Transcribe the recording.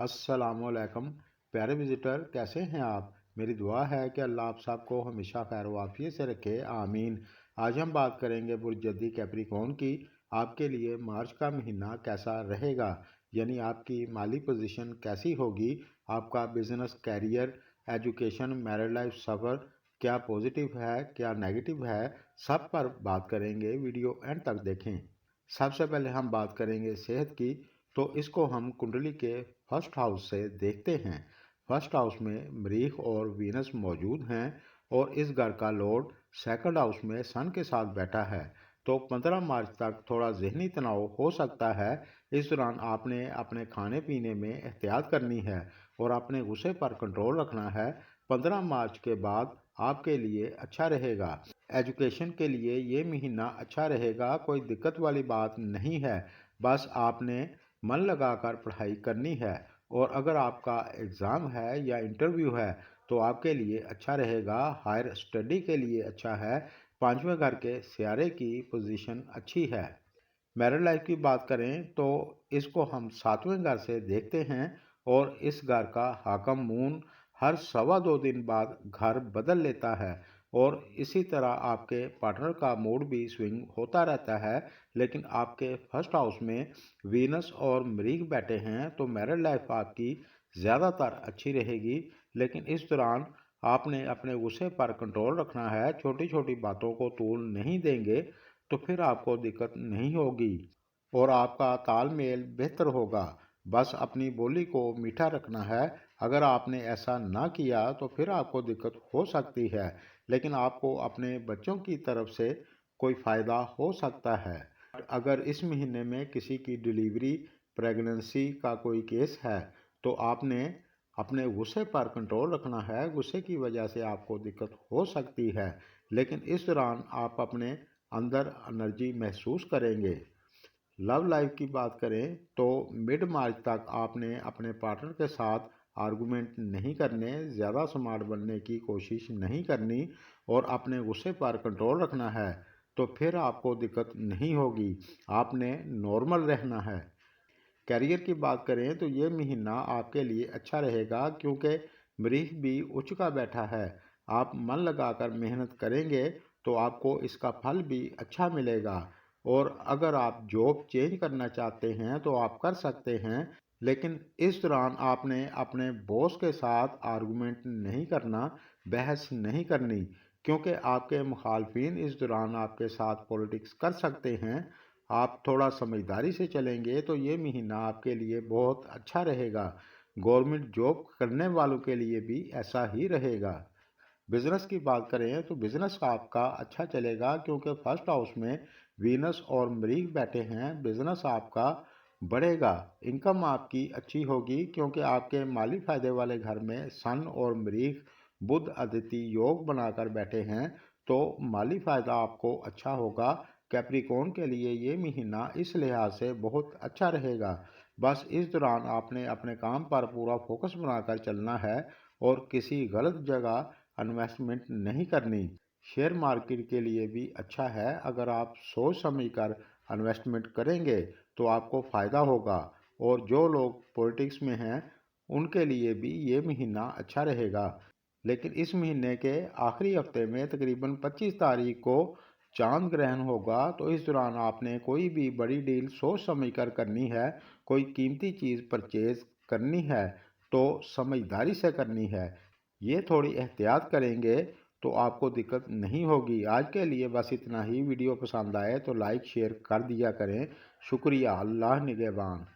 अस्सलामुअलैकुम प्यारे विजिटर, कैसे हैं आप। मेरी दुआ है कि अल्लाह आप सबको हमेशा खैर वाफियत से रखे, आमीन। आज हम बात करेंगे बुर्ज कैप्रिकॉर्न की। आपके लिए मार्च का महीना कैसा रहेगा, यानी आपकी माली पोजीशन कैसी होगी, आपका business, career, education, married life, सफ़र क्या पॉजिटिव है क्या नेगेटिव है, सब पर बात करेंगे। वीडियो एंड तक देखें। सबसे पहले हम बात करेंगे सेहत की। तो इसको हम कुंडली के फर्स्ट हाउस से देखते हैं। फर्स्ट हाउस में मरीख और वीनस मौजूद हैं और इस घर का लॉर्ड सेकंड हाउस में सन के साथ बैठा है। तो 15 मार्च तक थोड़ा जहनी तनाव हो सकता है। इस दौरान आपने अपने खाने पीने में एहतियात करनी है और अपने गुस्से पर कंट्रोल रखना है। 15 मार्च के बाद आपके लिए अच्छा रहेगा। एजुकेशन के लिए ये महीना अच्छा रहेगा, कोई दिक्कत वाली बात नहीं है। बस आपने मन लगाकर पढ़ाई करनी है। और अगर आपका एग्ज़ाम है या इंटरव्यू है तो आपके लिए अच्छा रहेगा। हायर स्टडी के लिए अच्छा है। पांचवें घर के सियारे की पोजीशन अच्छी है। मैरिड लाइफ की बात करें तो इसको हम सातवें घर से देखते हैं और इस घर का हाकम मून हर सवा दो दिन बाद घर बदल लेता है और इसी तरह आपके पार्टनर का मूड भी स्विंग होता रहता है। लेकिन आपके फर्स्ट हाउस में वीनस और मरीख बैठे हैं तो मैरिड लाइफ आपकी ज़्यादातर अच्छी रहेगी। लेकिन इस दौरान आपने अपने गुस्से पर कंट्रोल रखना है। छोटी छोटी बातों को तूल नहीं देंगे तो फिर आपको दिक्कत नहीं होगी और आपका तालमेल बेहतर होगा। बस अपनी बोली को मीठा रखना है। अगर आपने ऐसा ना किया तो फिर आपको दिक्कत हो सकती है, लेकिन आपको अपने बच्चों की तरफ से कोई फ़ायदा हो सकता है। अगर इस महीने में किसी की डिलीवरी, प्रेगनेंसी का कोई केस है तो आपने अपने गुस्से पर कंट्रोल रखना है। गुस्से की वजह से आपको दिक्कत हो सकती है, लेकिन इस दौरान आप अपने अंदर एनर्जी महसूस करेंगे। लव लाइफ की बात करें तो मिड मार्च तक आपने अपने पार्टनर के साथ आर्गुमेंट नहीं करने, ज़्यादा स्मार्ट बनने की कोशिश नहीं करनी और अपने गुस्से पर कंट्रोल रखना है। तो फिर आपको दिक्कत नहीं होगी। आपने नॉर्मल रहना है। कैरियर की बात करें तो ये महीना आपके लिए अच्छा रहेगा क्योंकि मरीख भी उच्च का बैठा है। आप मन लगाकर मेहनत करेंगे तो आपको इसका फल भी अच्छा मिलेगा। और अगर आप जॉब चेंज करना चाहते हैं तो आप कर सकते हैं, लेकिन इस दौरान आपने अपने बॉस के साथ आर्गुमेंट नहीं करना, बहस नहीं करनी, क्योंकि आपके मुखालफिन इस दौरान आपके साथ पॉलिटिक्स कर सकते हैं। आप थोड़ा समझदारी से चलेंगे तो ये महीना आपके लिए बहुत अच्छा रहेगा। गवर्नमेंट जॉब करने वालों के लिए भी ऐसा ही रहेगा। बिजनेस की बात करें तो बिजनेस आपका अच्छा चलेगा क्योंकि फर्स्ट हाउस में वीनस और मरीख बैठे हैं। बिजनेस आपका बढ़ेगा। इनकम आपकी अच्छी होगी क्योंकि आपके माली फायदे वाले घर में सन और मरीख बुध अदिति योग बनाकर बैठे हैं, तो माली फायदा आपको अच्छा होगा। कैप्रिकॉर्न के लिए ये महीना इस लिहाज से बहुत अच्छा रहेगा। बस इस दौरान आपने अपने काम पर पूरा फोकस बनाकर चलना है और किसी गलत जगह इन्वेस्टमेंट नहीं करनी। शेयर मार्केट के लिए भी अच्छा है। अगर आप सोच समझकर इन्वेस्टमेंट करेंगे तो आपको फ़ायदा होगा। और जो लोग पॉलिटिक्स में हैं उनके लिए भी ये महीना अच्छा रहेगा। लेकिन इस महीने के आखिरी हफ्ते में तकरीबन 25 तारीख को चांद ग्रहण होगा, तो इस दौरान आपने कोई भी बड़ी डील सोच समझकर करनी है। कोई कीमती चीज़ परचेज करनी है तो समझदारी से करनी है। ये थोड़ी एहतियात करेंगे तो आपको दिक्कत नहीं होगी। आज के लिए बस इतना ही। वीडियो पसंद आए तो लाइक शेयर कर दिया करें। शुक्रिया। अल्लाह निगहबान।